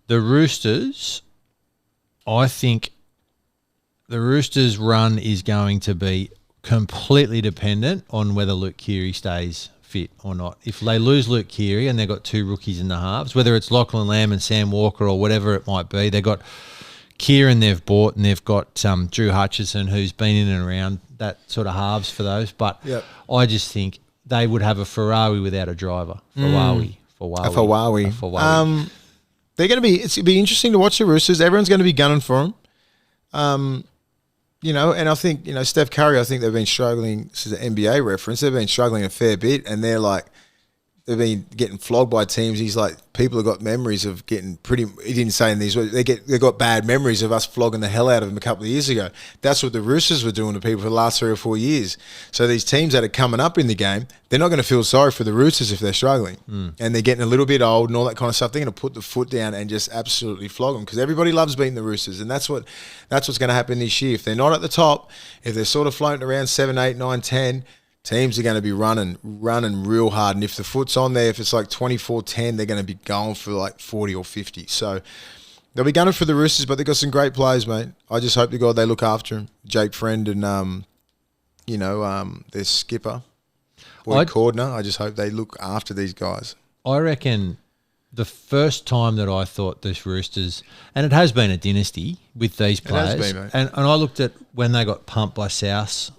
The Roosters, I think the Roosters' run is going to be completely dependent on whether Luke Keary stays fit or not. If they lose Luke Keary and they've got two rookies in the halves, whether it's Lachlan Lamb and Sam Walker or whatever it might be, they've got Kieran they've bought and they've got Drew Hutchison who's been in and around that sort of halves for those. But I just think they would have a Ferrari without a driver. Ferrari. They're going to be. It's going to be interesting to watch the Roosters. Everyone's going to be gunning for them. You know, and I think, you know, Steph Curry, I think they've been struggling. This is an NBA reference. They've been struggling a fair bit, and they're like, they've been getting flogged by teams. He's like, people have got memories of getting pretty. He didn't say in these words. They've got bad memories of us flogging the hell out of them a couple of years ago. That's what the Roosters were doing to people for the last 3 or 4 years. So these teams that are coming up in the game, they're not going to feel sorry for the Roosters if they're struggling, and they're getting a little bit old and all that kind of stuff. They're going to put the foot down and just absolutely flog them because everybody loves beating the Roosters, and that's what's going to happen this year. If they're not at the top, if they're sort of floating around 7, 8, 9, 10. Teams are going to be running real hard. And if the foot's on there, if it's like 24-10, they're going to be going for like 40 or 50. So they'll be gunning for the Roosters, but they've got some great players, mate. I just hope to God they look after him. Jake Friend and, their skipper, Boyd Cordner. I just hope they look after these guys. I reckon the first time that I thought this Roosters, and it has been a dynasty with these players. It has been, mate. And I looked at when they got pumped by South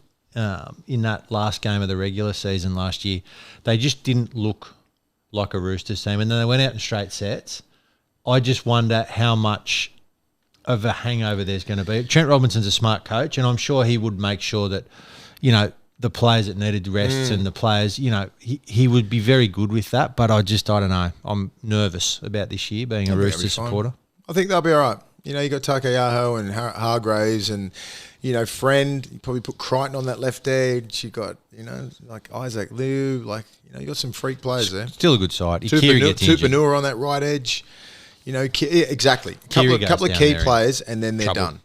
in that last game of the regular season last year, they just didn't look like a Roosters team. And then they went out in straight sets. I just wonder how much of a hangover there's going to be. Trent Robinson's a smart coach, and I'm sure he would make sure that, you know, the players that needed rests and the players, you know, he would be very good with that. But I don't know. I'm nervous about this year being a Roosters supporter. I think they'll be all right. You know, you got Takayaho and Hargraves and, you know, Friend. You probably put Crichton on that left edge. You got, you know, like Isaac Liu. Like, you know, you got some freak players there. Still a good side. Tupanua on that right edge. You know, exactly. A couple of key players, and then they're done.